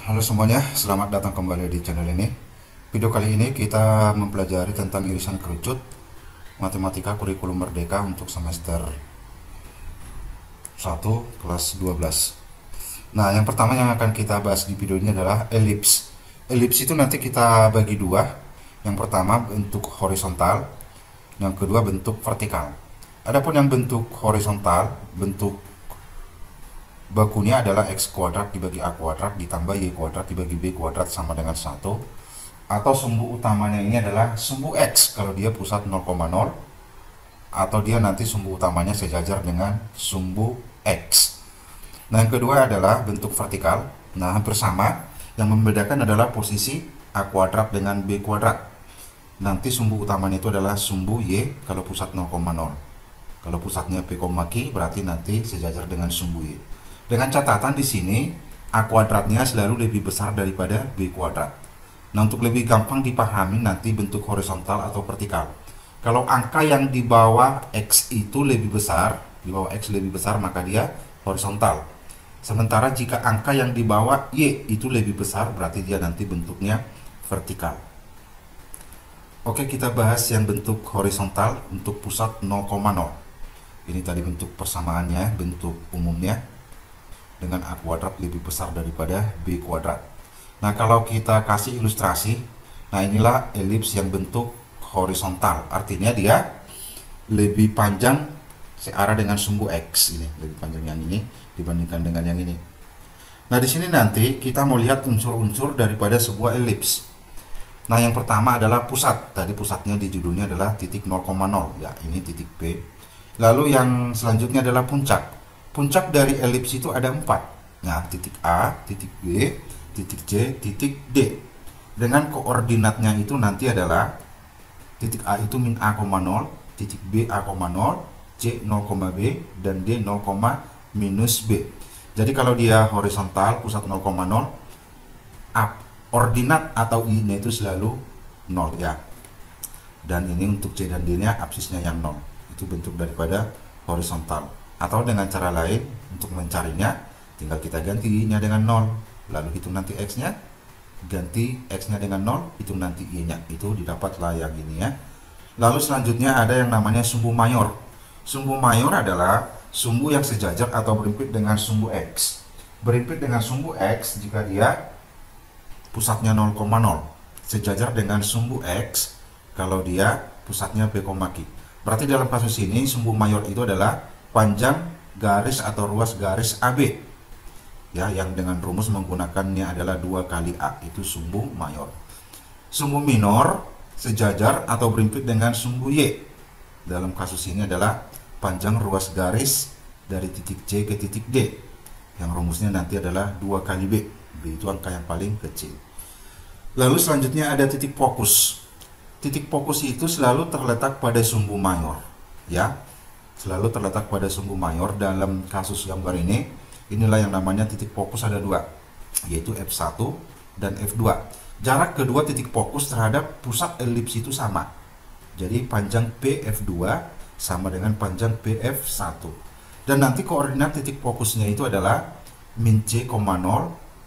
Halo semuanya, selamat datang kembali di channel ini. Video kali ini kita mempelajari tentang irisan kerucut Matematika Kurikulum Merdeka untuk semester 1 kelas 12. Nah, yang pertama yang akan kita bahas di video ini adalah elips. Elips itu nanti kita bagi dua. Yang pertama bentuk horizontal, yang kedua bentuk vertikal. Adapun yang bentuk horizontal, bentuk bakunya adalah x kuadrat dibagi a kuadrat ditambah y kuadrat dibagi b kuadrat sama dengan 1, atau sumbu utamanya ini adalah sumbu x kalau dia pusat 0,0, atau dia nanti sumbu utamanya sejajar dengan sumbu x. Nah, yang kedua adalah bentuk vertikal. Nah, hampir sama, yang membedakan adalah posisi a kuadrat dengan b kuadrat. Nanti sumbu utamanya itu adalah sumbu y kalau pusat 0,0. Kalau pusatnya p, q berarti nanti sejajar dengan sumbu y. Dengan catatan di sini a kuadratnya selalu lebih besar daripada b kuadrat. Nah, untuk lebih gampang dipahami nanti bentuk horizontal atau vertikal. Kalau angka yang di bawah x itu lebih besar, di bawah x lebih besar, maka dia horizontal. Sementara jika angka yang di bawah y itu lebih besar, berarti dia nanti bentuknya vertikal. Oke, kita bahas yang bentuk horizontal untuk pusat 0,0. Ini tadi bentuk persamaannya, bentuk umumnya, dengan a kuadrat lebih besar daripada b kuadrat. Nah, kalau kita kasih ilustrasi, nah inilah elips yang bentuk horizontal, artinya dia lebih panjang searah dengan sumbu x, ini lebih panjang yang ini dibandingkan dengan yang ini. Nah, di sini nanti kita mau lihat unsur-unsur daripada sebuah elips. Nah, yang pertama adalah pusat. Tadi pusatnya di judulnya adalah titik 0,0, ya ini titik P. Lalu yang selanjutnya adalah puncak. Puncak dari elips itu ada 4. Nah, titik A, titik B, titik C, titik D. Dengan koordinatnya itu nanti adalah titik A itu min A,0, titik B A,0, C 0,B, dan D 0, minus B. Jadi kalau dia horizontal pusat 0,0, ordinat atau I-nya itu selalu 0 ya. Dan ini untuk C dan D-nya absisnya yang 0. Itu bentuk daripada horizontal. Atau dengan cara lain, untuk mencarinya tinggal kita ganti I-nya dengan 0, lalu hitung nanti X-nya, ganti X-nya dengan 0, hitung nanti Y-nya. Itu didapatlah yang ini ya. Lalu selanjutnya ada yang namanya sumbu mayor. Sumbu mayor adalah sumbu yang sejajar atau berimpit dengan sumbu X. Berimpit dengan sumbu X jika dia pusatnya 0,0, sejajar dengan sumbu X kalau dia pusatnya P, Q. Berarti dalam kasus ini sumbu mayor itu adalah panjang garis atau ruas garis AB ya, yang dengan rumus menggunakannya adalah 2 kali A, itu sumbu mayor. Sumbu minor sejajar atau berimpit dengan sumbu Y. Dalam kasus ini adalah panjang ruas garis dari titik C ke titik D, yang rumusnya nanti adalah 2 kali B. B itu angka yang paling kecil. Lalu selanjutnya ada titik fokus. Titik fokus itu selalu terletak pada sumbu mayor ya, selalu terletak pada sumbu mayor. Dalam kasus gambar ini, inilah yang namanya titik fokus ada 2, yaitu F1 dan F2. Jarak kedua titik fokus terhadap pusat elips itu sama. Jadi panjang PF2 sama dengan panjang PF1. Dan nanti koordinat titik fokusnya itu adalah min C,0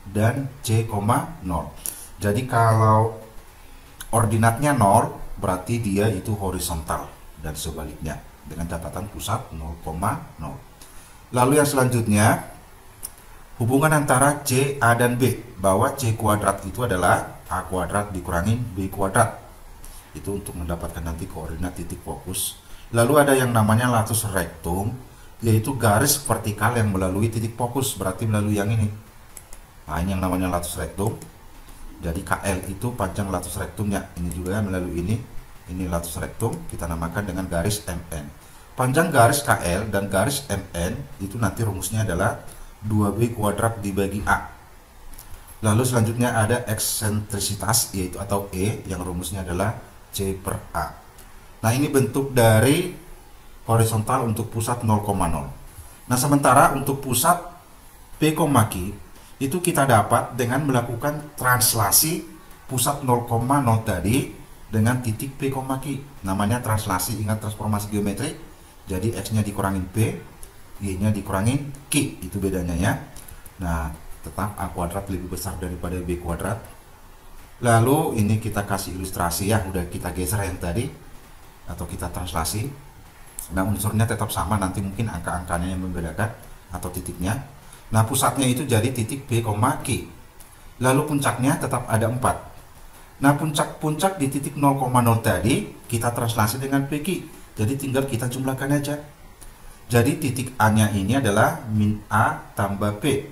dan C,0. Jadi kalau ordinatnya 0, berarti dia itu horizontal, dan sebaliknya dengan catatan pusat 0,0. Lalu yang selanjutnya, hubungan antara C, A, dan B, bahwa C kuadrat itu adalah A kuadrat dikurangi B kuadrat. Itu untuk mendapatkan nanti koordinat titik fokus. Lalu ada yang namanya latus rectum, yaitu garis vertikal yang melalui titik fokus, berarti melalui yang ini. Nah, ini yang namanya latus rectum. Jadi KL itu panjang latus rectumnya. Ini juga melalui ini latus rectum, kita namakan dengan garis MN. Panjang garis KL dan garis MN itu nanti rumusnya adalah 2B kuadrat dibagi A. Lalu selanjutnya ada eksentrisitas, yaitu atau E, yang rumusnya adalah C per A. Nah, ini bentuk dari horizontal untuk pusat 0,0. Nah, sementara untuk pusat P, Q itu kita dapat dengan melakukan translasi pusat 0,0 tadi dengan titik P, Q. Namanya translasi, ingat transformasi geometri. Jadi X-nya dikurangin P, Y-nya dikurangin Q, itu bedanya ya. Nah, tetap A kuadrat lebih besar daripada B kuadrat. Lalu ini kita kasih ilustrasi ya, udah kita geser yang tadi atau kita translasi. Nah, unsurnya tetap sama, nanti mungkin angka-angkanya yang membedakan atau titiknya. Nah, pusatnya itu jadi titik B, Q. Lalu puncaknya tetap ada 4. Nah, puncak-puncak di titik 0,0 tadi kita translasi dengan PQ. Jadi tinggal kita jumlahkan aja. Jadi titik A-nya ini adalah min A tambah B,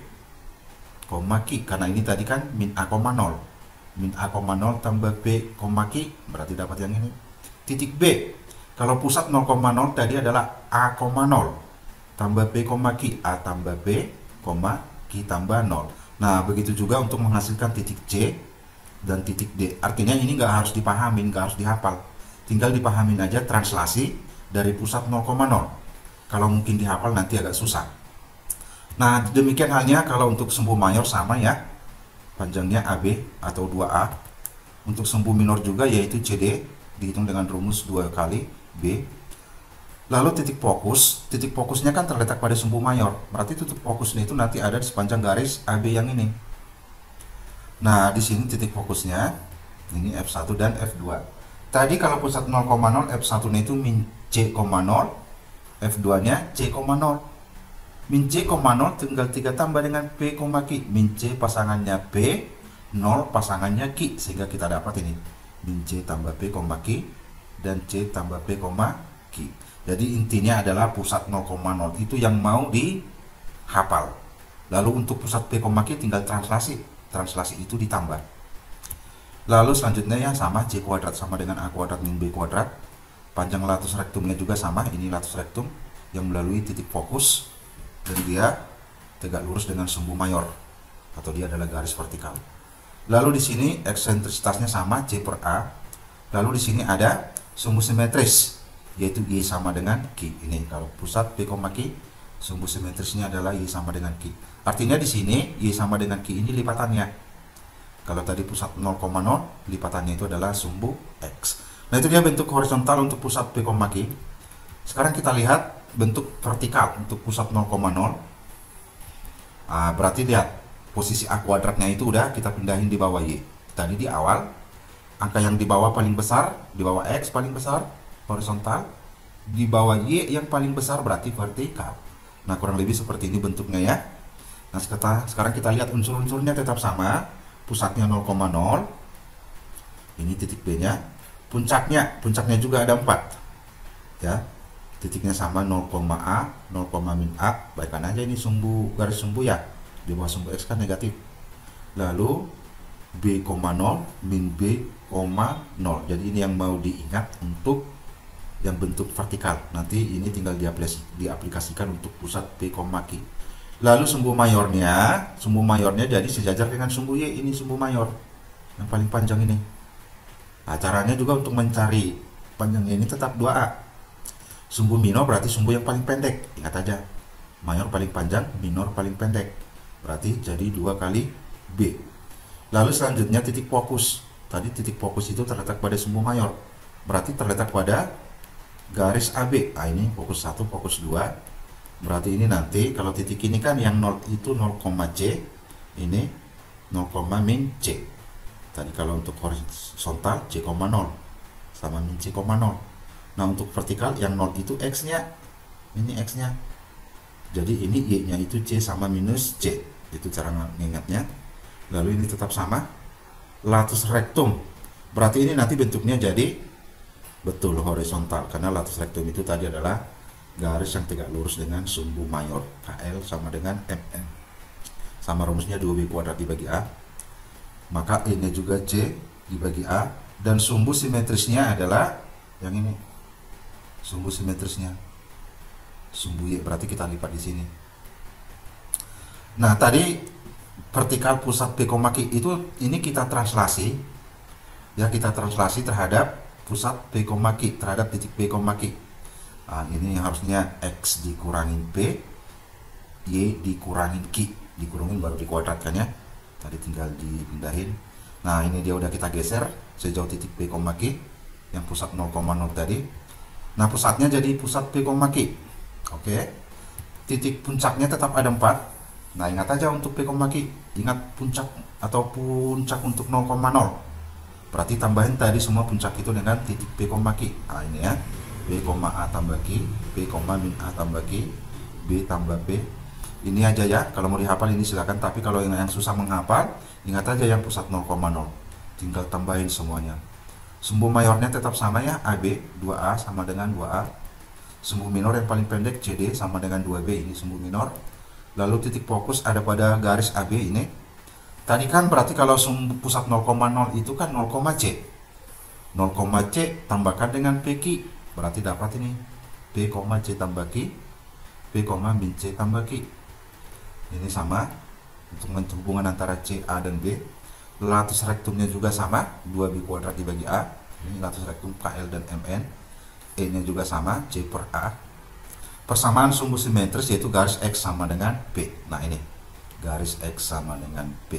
Q. Karena ini tadi kan min A,0. Min A,0 tambah B, Q, berarti dapat yang ini. Titik B, kalau pusat 0,0 tadi adalah A,0 tambah B, A tambah B, Q tambah 0. Nah, begitu juga untuk menghasilkan titik C dan titik D. Artinya ini nggak harus dipahamin, nggak harus dihafal. Tinggal dipahamin aja translasi dari pusat 0,0. Kalau mungkin dihafal nanti agak susah. Nah, demikian halnya kalau untuk sumbu mayor sama ya. Panjangnya AB atau 2A. Untuk sumbu minor juga yaitu CD, dihitung dengan rumus 2 kali B. Lalu titik fokusnya kan terletak pada sumbu mayor. Berarti titik fokusnya itu nanti ada di sepanjang garis AB yang ini. Nah, di sini titik fokusnya ini F1 dan F2. Tadi kalau pusat 0,0, F1-nya itu min C,0, F2-nya C,0. Min C,0 tinggal 3 tambah dengan P, Q. Min C pasangannya P, 0 pasangannya Q, sehingga kita dapat ini min C tambah P, Q, dan C tambah P, Q. Jadi intinya adalah pusat 0,0 itu yang mau dihafal. Lalu untuk pusat P, Q tinggal translasi itu ditambah. Lalu selanjutnya ya sama, C kuadrat sama dengan A kuadrat min B kuadrat. Panjang latus rektumnya juga sama, ini latus rektum yang melalui titik fokus, dan dia tegak lurus dengan sumbu mayor atau dia adalah garis vertikal. Lalu di sini eksentrisitasnya sama, C per A. Lalu di sini ada sumbu simetris, yaitu Y sama dengan Q. Ini kalau pusat P, Q, sumbu simetrisnya adalah Y sama dengan Q. Artinya di sini Y sama dengan Q ini lipatannya. Kalau tadi pusat 0,0, lipatannya itu adalah sumbu X. Nah, itu dia bentuk horizontal untuk pusat P, Q. Sekarang kita lihat bentuk vertikal untuk pusat 0,0. Berarti lihat posisi A kuadratnya itu udah kita pindahin di bawah Y. Tadi di awal angka yang di bawah paling besar, di bawah X paling besar horizontal, di bawah Y yang paling besar berarti vertikal. Nah, kurang lebih seperti ini bentuknya ya. Nah, sekarang kita lihat unsur-unsurnya tetap sama. Pusatnya 0,0, ini titik B nya. Puncaknya juga ada 4 ya. Titiknya sama 0,A, 0, min A. Baikkan aja ini garis sumbu ya. Di bawah sumbu X kan negatif. Lalu B, 0, min B, 0. Jadi ini yang mau diingat untuk yang bentuk vertikal. Nanti ini tinggal diaplikasikan untuk pusat P, Q. Lalu sumbu mayornya jadi sejajar dengan sumbu Y. Ini sumbu mayor yang paling panjang ini. Nah, caranya juga untuk mencari panjangnya ini tetap 2A. Sumbu minor berarti sumbu yang paling pendek. Ingat aja, mayor paling panjang, minor paling pendek. Berarti jadi 2 kali B. Lalu selanjutnya titik fokus. Tadi titik fokus itu terletak pada sumbu mayor. Berarti terletak pada garis AB. Ini fokus 1, fokus 2. Berarti ini nanti kalau titik ini kan yang 0 itu 0, C. Ini 0, min C. Tadi kalau untuk horizontal C,0 sama min C,0. Nah, untuk vertikal yang 0 itu X-nya. Ini X-nya. Jadi ini Y-nya itu C sama minus C. Itu cara mengingatnya. Lalu ini tetap sama. Latus rektum. Berarti ini nanti bentuknya jadi betul horizontal. Karena latus rektum itu tadi adalah garis yang tegak lurus dengan sumbu mayor. KL sama dengan MM. Sama rumusnya 2B kuadrat dibagi A. Maka ini juga C dibagi A. Dan sumbu simetrisnya adalah yang ini. Sumbu simetrisnya sumbu Y, berarti kita lipat di sini. Nah, tadi vertikal pusat P, Q itu ini kita translasi ya, kita translasi terhadap pusat P, Q, terhadap titik P, Q. Nah, ini harusnya X dikurangin P, Y dikurangin Q, dikurangin baru dikuadratkan ya. Tadi tinggal dipindahin. Nah, ini dia udah kita geser sejauh titik P, Q yang pusat 0,0 tadi. Nah, pusatnya jadi pusat P, Q. Oke. Titik puncaknya tetap ada 4. Nah, ingat aja untuk P, Q, ingat puncak atau puncak untuk 0,0. Berarti tambahin tadi semua puncak itu dengan titik P, Q. Nah, ini ya. P, A tambah Q, P, min A tambah Q, B tambah P. Ini aja ya. Kalau mau dihafal ini silakan, tapi kalau yang susah menghafal, ingat aja yang pusat 0,0. Tinggal tambahin semuanya. Sumbu mayornya tetap sama ya, AB, 2A sama dengan 2A. Sumbu minor yang paling pendek CD sama dengan 2B, ini sumbu minor. Lalu titik fokus ada pada garis AB ini. Tadi kan berarti kalau sumbu pusat 0,0 itu kan 0, C. 0, C tambahkan dengan PQ. Berarti dapat ini P, C tambah Q, P, min C tambah Q. Ini sama untuk menghubungan antara C, A, dan B. Latus rektumnya juga sama, 2B kuadrat dibagi A. Ini latus rektum KL dan MN. E nya juga sama, C per A. Persamaan sumbu simetris yaitu garis X sama dengan P. Nah, ini garis X sama dengan P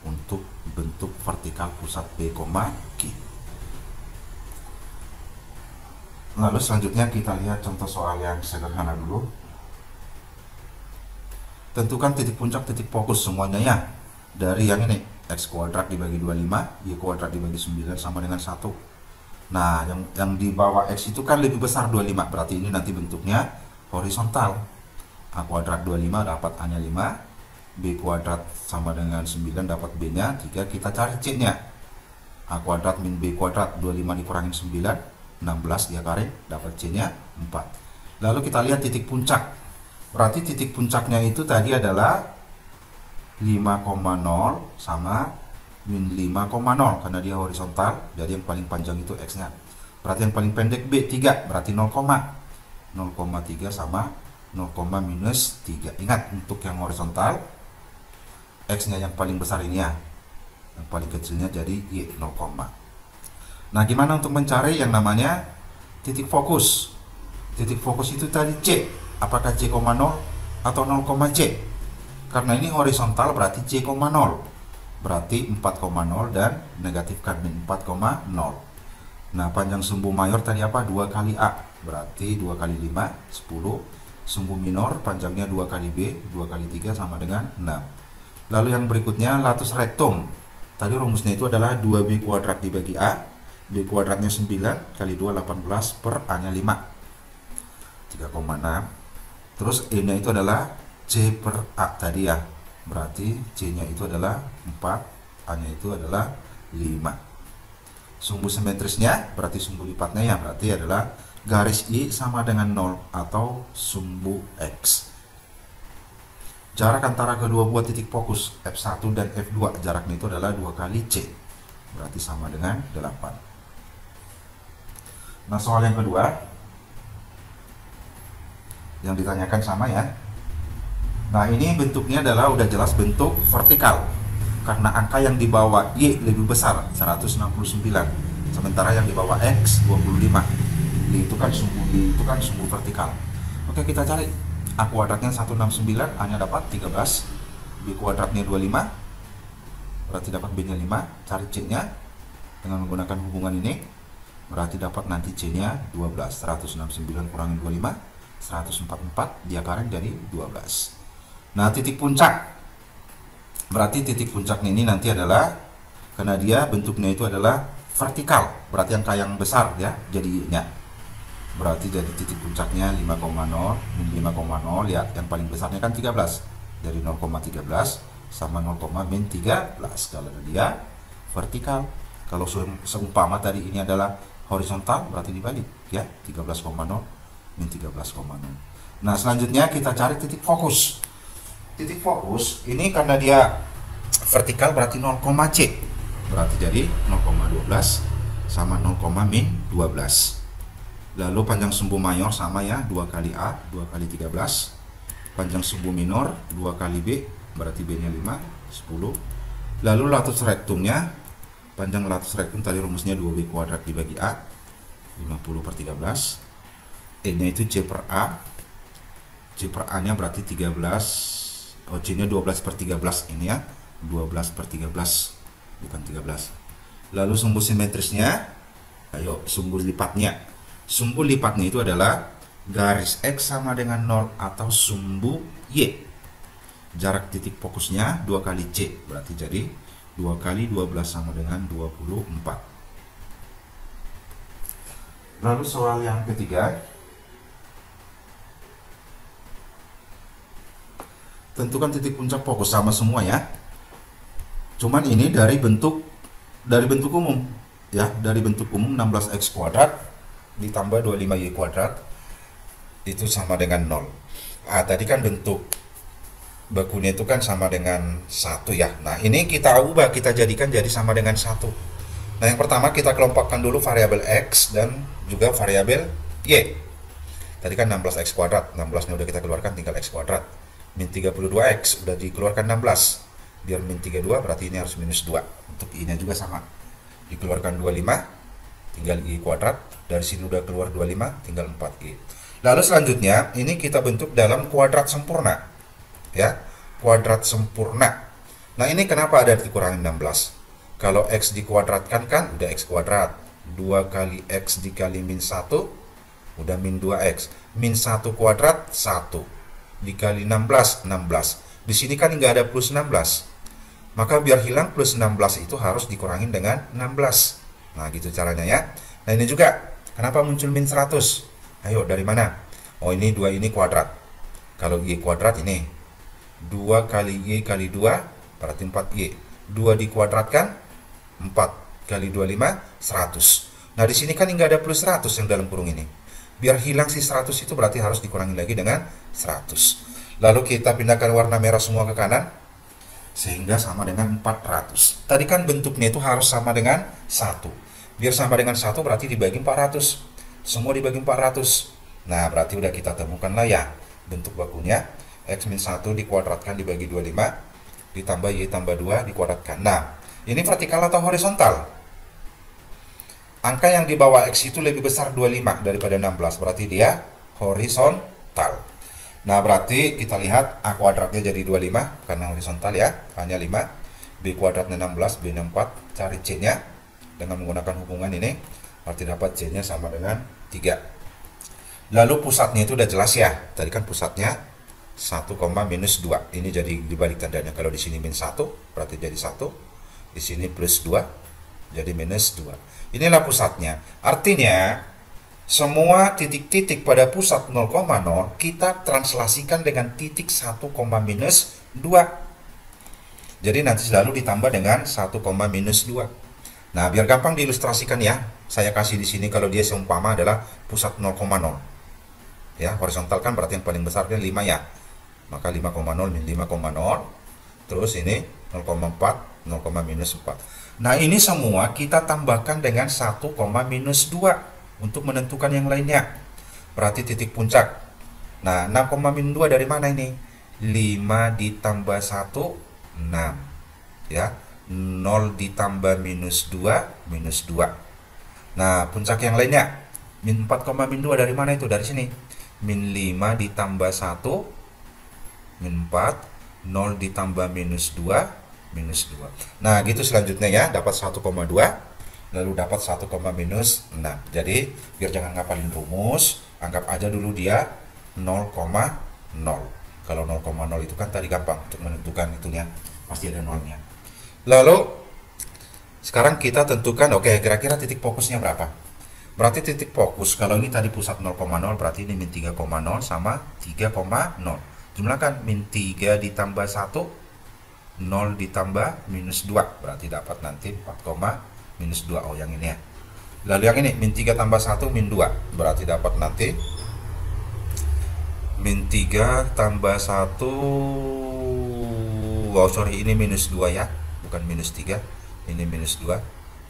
untuk bentuk vertikal pusat P, Q. Lalu selanjutnya kita lihat contoh soal yang sederhana dulu. Tentukan titik puncak, titik fokus semuanya ya. Dari yang ini, X kuadrat dibagi 25, Y kuadrat dibagi 9 sama dengan 1. Nah, yang di bawah X itu kan lebih besar 25, berarti ini nanti bentuknya horizontal. A kuadrat 25 dapat A nya 5, B kuadrat sama dengan 9 dapat B nya 3, kita cari C nya. A kuadrat min B kuadrat, 25 dikurangin 9, 16 dia garing, dapat C nya 4. Lalu kita lihat titik puncak. Berarti titik puncaknya itu tadi adalah 5,0 sama min 5,0 karena dia horizontal, jadi yang paling panjang itu X nya. Berarti yang paling pendek B 3, berarti 0,3 sama 0, minus 3. Ingat untuk yang horizontal X nya yang paling besar ini ya, yang paling kecilnya jadi Y 0. Nah, gimana untuk mencari yang namanya titik fokus? Titik fokus itu tadi C, apakah C, 0 atau 0, C? Karena ini horizontal berarti C, 0. Berarti 4,0 dan negatifkan min 4,0. Nah, panjang sumbu mayor tadi apa? 2 kali A. Berarti 2 kali 5, 10. Sumbu minor panjangnya 2 kali B, 2 kali 3 sama dengan 6. Lalu yang berikutnya latus rektum. Tadi rumusnya itu adalah 2B kuadrat dibagi A. B kuadratnya 9 kali 2, 18 per A nya 5. 3,6. Terus E nya itu adalah C per A tadi ya. Berarti C nya itu adalah 4, A nya itu adalah 5. Sumbu simetrisnya berarti sumbu lipatnya ya, berarti adalah garis I sama dengan 0 atau sumbu X. Jarak antara kedua buah titik fokus F1 dan F2, jaraknya itu adalah 2 kali C. Berarti sama dengan 8. Nah, soal yang kedua yang ditanyakan sama ya. Nah, ini bentuknya adalah udah jelas bentuk vertikal karena angka yang di bawah Y lebih besar 169, sementara yang di bawah X 25. Itu kan sumbu vertikal. Oke, kita cari. A kuadratnya 169, A nya dapat 13, B kuadratnya 25, berarti dapat B nya 5. Cari C nya dengan menggunakan hubungan ini, berarti dapat nanti C nya 12. 169 kurangin 25, 144, dia garing dari 12. Nah, titik puncak, berarti titik puncaknya ini nanti adalah, karena dia bentuknya itu adalah vertikal, berarti angka yang besar ya jadinya. Berarti jadi titik puncaknya 5,0 min 5,0 ya, yang paling besarnya kan 13, dari 0,13 sama 0, min 13 kalau dia vertikal. Kalau seumpama tadi ini adalah horizontal, berarti dibalik ya, 13,0 min 13,0. Nah, selanjutnya kita cari titik fokus. Titik fokus ini karena dia vertikal berarti 0, C, berarti jadi 0,12 sama 0, min 12. Lalu panjang sumbu mayor sama ya, 2 kali A, 2 kali 13. Panjang sumbu minor 2 kali B, berarti B nya 5, 10. Lalu latus rektumnya, panjang latus rektum tadi rumusnya 2B kuadrat dibagi A, 50 per 13. E nya itu C per A. C per A nya berarti 13, C nya 12 per 13 ini ya, 12 per 13, bukan 13. Lalu sumbu simetrisnya, ayo sumbu lipatnya. Sumbu lipatnya itu adalah garis X sama dengan 0 atau sumbu Y. jarak titik fokusnya 2 kali C, berarti jadi 2 kali 12 sama dengan 24. Lalu soal yang ketiga, tentukan titik puncak fokus, sama semua ya. Cuman ini dari bentuk umum ya, dari bentuk umum 16x kuadrat ditambah 25y kuadrat itu sama dengan 0. Tadi kan bentuk bakunya itu kan sama dengan 1 ya. Nah, ini kita ubah, kita jadikan jadi sama dengan 1. Nah, yang pertama kita kelompokkan dulu variabel x dan juga variabel y. Tadi kan 16x kuadrat, 16-nya udah kita keluarkan, tinggal x kuadrat. Min 32x udah dikeluarkan 16. Biar min 32 berarti ini harus minus 2. Untuk i-nya juga sama. Dikeluarkan 25, tinggal i kuadrat. Dari sini udah keluar 25, tinggal 4i. Lalu selanjutnya, ini kita bentuk dalam kuadrat sempurna. Ya, kuadrat sempurna. Nah, ini kenapa ada dikurangi 16? Kalau x dikuadratkan kan udah x kuadrat. 2 kali x dikali min 1, udah min 2x. Min 1 kuadrat, 1. Dikali 16, 16. Di sini kan nggak ada plus 16. Maka biar hilang plus 16 itu harus dikurangin dengan 16. Nah, gitu caranya ya. Nah, ini juga. Kenapa muncul min 100? Ayo, dari mana? Oh, ini 2 ini kuadrat. Kalau y kuadrat ini. 2 kali y kali 2, berarti 4y. 2 dikuadratkan, 4 kali 25, 100. Nah, di sini kan nggak ada plus 100 yang dalam kurung ini. Biar hilang si 100 itu berarti harus dikurangi lagi dengan 100. Lalu kita pindahkan warna merah semua ke kanan. Sehingga sama dengan 400. Tadi kan bentuknya itu harus sama dengan 1. Biar sama dengan 1 berarti dibagi 400. Semua dibagi 400. Nah, berarti udah kita temukan lah ya bentuk bakunya. X min 1 dikuadratkan dibagi 25. Ditambah y tambah 2 dikuadratkan. Nah, ini vertikal atau horizontal? Angka yang di bawah X itu lebih besar 25 daripada 16. Berarti dia horizontal. Nah, berarti kita lihat A kuadratnya jadi 25 karena horizontal ya, hanya 5. B kuadratnya 16, B-nya 4. Cari C-nya dengan menggunakan hubungan ini. Berarti dapat C-nya sama dengan 3. Lalu pusatnya itu udah jelas ya. Tadi kan pusatnya 1, minus 2. Ini jadi dibalik tandanya. Kalau di sini min 1, berarti jadi 1. Di sini plus 2, jadi minus 2. Inilah pusatnya. Artinya semua titik-titik pada pusat 0,0 kita translasikan dengan titik 1, minus 2. Jadi nanti selalu ditambah dengan 1, minus 2. Nah, biar gampang diilustrasikan ya, saya kasih di sini kalau dia seumpama adalah pusat 0,0. Ya, horizontal kan berarti yang paling besar kan 5 ya. Maka 5,0 min 5,0. Terus ini 0,4, 0, minus 4. Nah, ini semua kita tambahkan dengan 1, minus 2. Untuk menentukan yang lainnya. Berarti titik puncak. Nah, 6,2 dari mana ini? 5 ditambah 1, 6. Ya, 0 ditambah minus 2, minus 2. Nah, puncak yang lainnya. Min 4,2 dari mana itu? Dari sini. Min 5 ditambah 1, min 4. 0 ditambah minus 2, minus 2. Nah, gitu selanjutnya ya. Dapat 1,2. Lalu dapat 1, minus 6. Jadi biar jangan ngapalin rumus, anggap aja dulu dia 0,0. Kalau 0,0 itu kan tadi gampang untuk menentukan itunya, pasti ada nolnya. Lalu sekarang kita tentukan, oke, kira-kira titik fokusnya berapa? Berarti titik fokus, kalau ini tadi pusat 0,0, berarti ini min 3,0 sama 3,0. Jumlahkan min 3 ditambah 1, 0 ditambah minus 2, berarti dapat nanti 4, minus 2. Oh, yang ini ya. Lalu yang ini min 3 tambah 1, min 2, berarti dapat nanti min 3 tambah 1. Wow, sorry, ini minus 2 ya, bukan minus 3. Ini minus 2.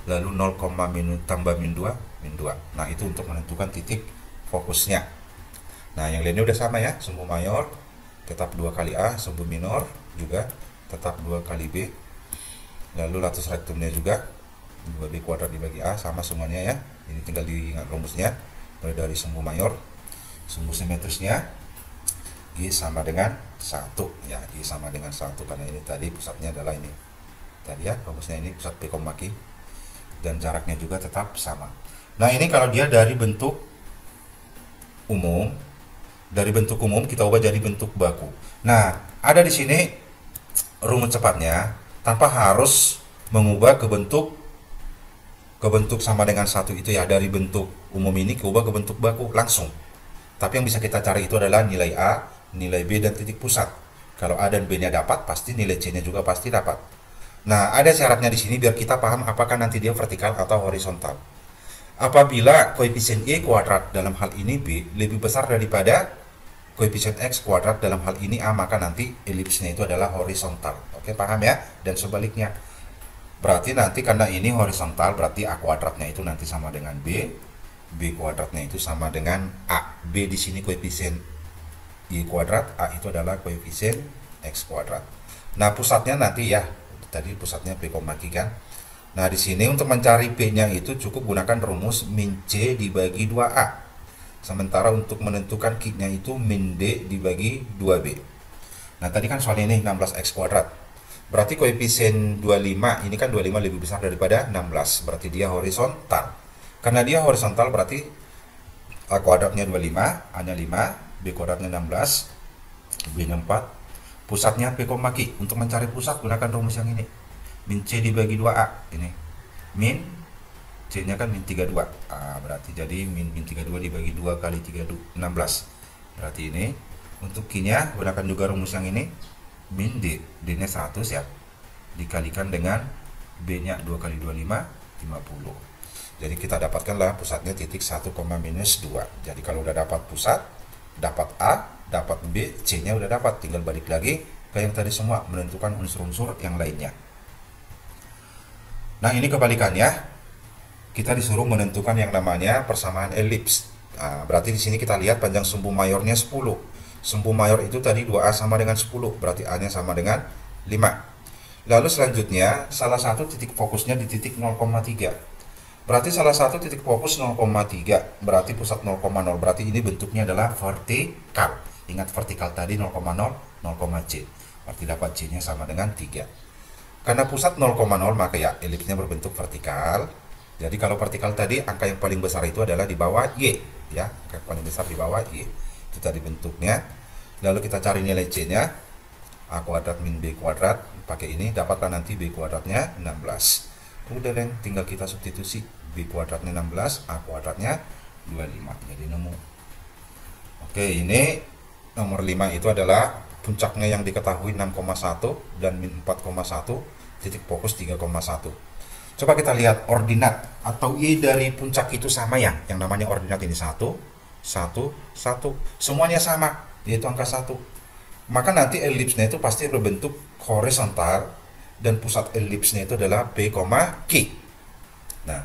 Lalu 0, minus tambah min 2, min 2. Nah, itu untuk menentukan titik fokusnya. Nah, yang lainnya udah sama ya. Sumbu mayor tetap 2 kali A, sumbu minor juga tetap 2 kali B. Lalu latus rektumnya juga 2B kuadrat dibagi A, sama semuanya ya. Ini tinggal diingat rumusnya. Mulai dari sumbu mayor, sumbu simetrisnya Y sama dengan 1 ya. Y sama dengan 1 karena ini tadi pusatnya adalah ini tadi ya, rumusnya ini pusat P, Q, dan jaraknya juga tetap sama. Nah, ini kalau dia dari bentuk umum Dari bentuk umum kita ubah jadi bentuk baku. Nah, ada di sini rumus cepatnya tanpa harus mengubah ke bentuk sama dengan satu itu ya, dari bentuk umum ini ke ubah ke bentuk baku langsung. Tapi yang bisa kita cari itu adalah nilai A, nilai B, dan titik pusat. Kalau A dan B-nya dapat, pasti nilai C-nya juga pasti dapat. Nah, ada syaratnya di sini biar kita paham apakah nanti dia vertikal atau horizontal. Apabila koefisien Y kuadrat dalam hal ini B lebih besar daripada koefisien X kuadrat dalam hal ini A, maka nanti elipsnya itu adalah horizontal. Oke, paham ya? Dan sebaliknya. Berarti nanti karena ini horizontal, berarti A kuadratnya itu nanti sama dengan B, B kuadratnya itu sama dengan A. B di sini koefisien Y kuadrat, A itu adalah koefisien X kuadrat. Nah, pusatnya nanti ya, tadi pusatnya P, Q kan. Nah, di sini untuk mencari P-nya itu cukup gunakan rumus min C dibagi 2A. Sementara untuk menentukan Q-nya itu min D dibagi 2B. Nah, tadi kan soal ini 16X kuadrat. Berarti koefisien 25, ini kan 25 lebih besar daripada 16. Berarti dia horizontal. Karena dia horizontal berarti A kuadratnya 25, A-nya 5, B kuadratnya 16, B-nya 4. Pusatnya P, Q. Untuk mencari pusat gunakan rumus yang ini. Min C dibagi 2A. Ini. Min C-nya kan min 32. Berarti jadi min 32 dibagi 2 kali 32, 16. Berarti ini untuk Q-nya gunakan juga rumus yang ini. Min D, D-nya 100 ya. Dikalikan dengan B-nya 2 kali 25, 50. Jadi kita dapatkanlah pusatnya titik 1, minus 2. Jadi kalau udah dapat pusat, dapat A, dapat B, C-nya udah dapat. Tinggal balik lagi ke yang tadi semua, menentukan unsur-unsur yang lainnya. Nah, ini kebalikannya. Kita disuruh menentukan yang namanya persamaan elips. Nah, berarti di sini kita lihat panjang sumbu mayornya 10. Sumbu mayor itu tadi 2A sama dengan 10, berarti A-nya sama dengan 5. Lalu selanjutnya, salah satu titik fokusnya di titik 0,3. Berarti salah satu titik fokus 0,3, berarti pusat 0,0. Berarti ini bentuknya adalah vertikal. Ingat vertikal tadi 0,0, 0,C. Berarti dapat C-nya sama dengan 3. Karena pusat 0,0, maka ya elipsnya berbentuk vertikal. Jadi kalau vertikal tadi angka yang paling besar itu adalah di bawah Y, ya, angka yang paling besar di bawah Y. Itu tadi bentuknya. Lalu kita cari nilai C-nya, A kuadrat min B kuadrat, pakai ini dapatlah nanti B kuadratnya 16. Udah deh, tinggal kita substitusi, B kuadratnya 16, A kuadratnya 25. Jadi nemu. Oke, ini nomor 5 itu adalah puncaknya yang diketahui 6,1 dan min 4,1, titik fokus 3,1. Coba kita lihat ordinat atau Y dari puncak itu sama ya. Yang namanya ordinat ini 1, 1, 1. Semuanya sama, yaitu angka 1. Maka nanti elipsnya itu pasti berbentuk horizontal dan pusat elipsnya itu adalah P, Q. Nah,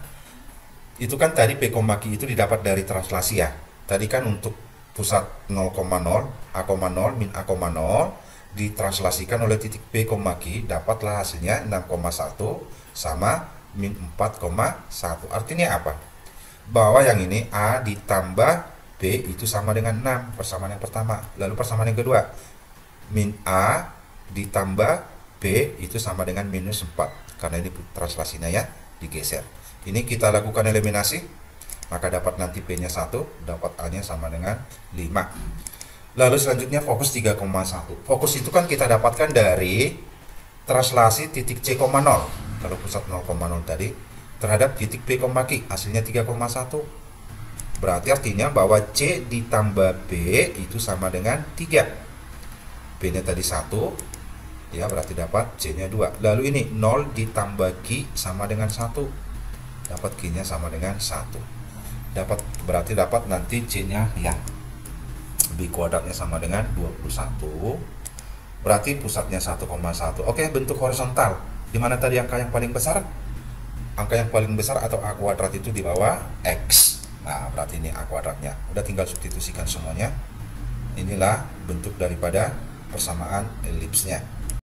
itu kan tadi P, Q itu didapat dari translasi ya. Tadi kan untuk pusat 0,0, A,0, min A,0 ditranslasikan oleh titik P, Q, dapatlah hasilnya 6,1 sama min 4,1. Artinya apa? Bahwa yang ini A ditambah B itu sama dengan 6, persamaan yang pertama. Lalu persamaan yang kedua, min A ditambah B itu sama dengan minus 4. Karena ini translasinya ya, digeser. Ini kita lakukan eliminasi, maka dapat nanti P-nya 1, dapat A-nya sama dengan 5. Lalu selanjutnya fokus 3,1. Fokus itu kan kita dapatkan dari translasi titik C,0. Kalau pusat 0,0 tadi terhadap titik P, hasilnya 3,1. Berarti artinya bahwa C ditambah B itu sama dengan 3. B-nya tadi 1, ya, berarti dapat C-nya 2. Lalu ini 0 ditambah Q sama dengan 1. Dapat Q-nya sama dengan 1. Berarti dapat nanti C-nya ya, B kuadratnya sama dengan 21. Berarti pusatnya 1,1. Oke, bentuk horizontal. Di mana tadi angka yang paling besar? Angka yang paling besar atau A kuadrat itu di bawah X. Nah, berarti ini A kuadratnya. Udah tinggal substitusikan semuanya. Inilah bentuk daripada persamaan elipsnya.